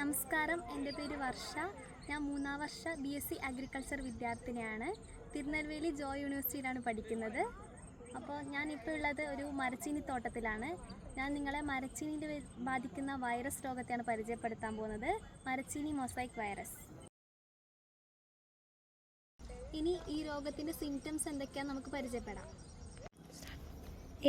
നമസ്കാരം, എൻ്റെ പേര് വർഷ. ഞാൻ 3ാം വർഷ BSc അഗ്രികൾച്ചർ വിദ്യാർത്ഥിനിയാണ്. തിരുനെൽവേലി ജോയ് യൂണിവേഴ്സിറ്റിയിലാണ് പഠിക്കുന്നത്. അപ്പോൾ ഞാനിപ്പോൾ ഉള്ളത് ഒരു മരച്ചീനി തോട്ടത്തിലാണ്. ഞാൻ നിങ്ങളെ മരച്ചീനിയിൽ ബാധിക്കുന്ന വൈറസ് രോഗത്തെയാണ് പരിചയപ്പെടുത്താൻ പോകുന്നത്. മരച്ചീനി മൊസൈക്ക് വൈറസ്. ഇനി ഈ രോഗത്തിൻ്റെ സിംറ്റംസ് എന്തൊക്കെയാണെന്ന് നമുക്ക് പരിചയപ്പെടാം.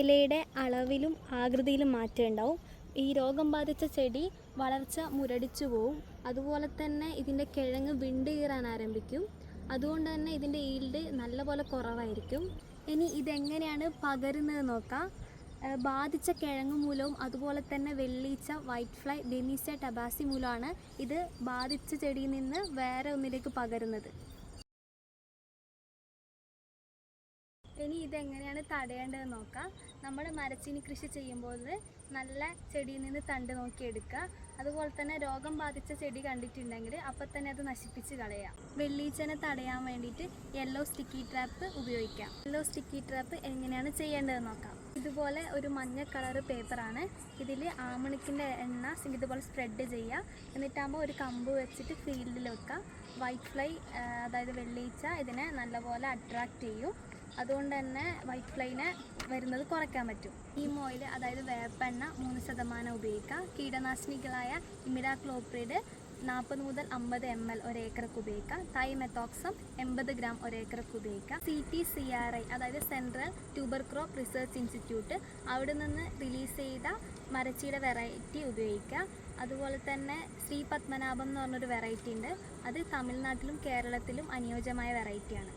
ഇലയുടെ അളവിലും ആകൃതിയിലും മാറ്റം ഉണ്ടാവും. ഈ രോഗം ബാധിച്ച ചെടി വളർച്ച മുരടിച്ചു പോവും. അതുപോലെ തന്നെ ഇതിൻ്റെ കിഴങ്ങ് വിണ്ട് കീറാൻ ആരംഭിക്കും. അതുകൊണ്ട് തന്നെ ഇതിൻ്റെ ഈൽഡ് നല്ലപോലെ കുറവായിരിക്കും. ഇനി ഇതെങ്ങനെയാണ് പകരുന്നത് നോക്കാം. ബാധിച്ച കിഴങ്ങ് മൂലവും അതുപോലെ തന്നെ വെള്ളീച്ച, വൈറ്റ് ഫ്ലൈ, ഡെനീസിയ ടബാസി മൂലമാണ് ഇത് ബാധിച്ച ചെടിയിൽ നിന്ന് വേറെ ഒന്നിലേക്ക് പകരുന്നത്. ഇനി ഇതെങ്ങനെയാണ് തടയേണ്ടതെന്ന് നോക്കാം. നമ്മൾ മരച്ചീനി കൃഷി ചെയ്യുമ്പോൾ നല്ല ചെടിയിൽ നിന്ന് തണ്ട് നോക്കിയെടുക്കുക. അതുപോലെ തന്നെ രോഗം ബാധിച്ച ചെടി കണ്ടിട്ടുണ്ടെങ്കിൽ അപ്പം തന്നെ അത് നശിപ്പിച്ച് കളയാം. വെള്ളീച്ചനെ തടയാൻ വേണ്ടിയിട്ട് യെല്ലോ സ്റ്റിക്കി ട്രാപ്പ് ഉപയോഗിക്കാം. യെല്ലോ സ്റ്റിക്കി ട്രാപ്പ് എങ്ങനെയാണ് ചെയ്യേണ്ടതെന്ന് നോക്കാം. ഇതുപോലെ ഒരു മഞ്ഞ കളർ പേപ്പറാണ്. ഇതിൽ ആമണിക്കിൻ്റെ എണ്ണ ഇതുപോലെ സ്പ്രെഡ് ചെയ്യുക. എന്നിട്ടാകുമ്പോൾ ഒരു കമ്പ് വെച്ചിട്ട് ഫീൽഡിൽ വെക്കുക. വൈറ്റ് ഫ്ലൈ അതായത് വെള്ളീച്ച ഇതിനെ നല്ലപോലെ അട്രാക്റ്റ് ചെയ്യും. അതുകൊണ്ട് തന്നെ വൈറ്റ് ഫ്ലൈനെ വരുന്നത് കുറയ്ക്കാൻ പറ്റും. നീം ഓയിൽ അതായത് വേപ്പെണ്ണ 3% ഉപയോഗിക്കുക. കീടനാശിനികളായ ഇമിഡാക്ലോപ്രിഡ് 40 മുതൽ 50 ml ഒരേക്കർക്ക് ഉപയോഗിക്കാം. തൈമെത്തോക്സം 80 ഗ്രാം ഒരേക്കർക്ക് ഉപയോഗിക്കാം. CTCRI അതായത് central tuber crop research institute അവിടെ നിന്ന് റിലീസ് ചെയ്ത മരച്ചീയുടെ വെറൈറ്റി ഉപയോഗിക്കുക. അതുപോലെ തന്നെ ശ്രീ പത്മനാഭം എന്ന് പറഞ്ഞൊരു വെറൈറ്റി ഉണ്ട്. അത് തമിഴ്നാട്ടിലും കേരളത്തിലും അനുയോജ്യമായ വെറൈറ്റിയാണ്.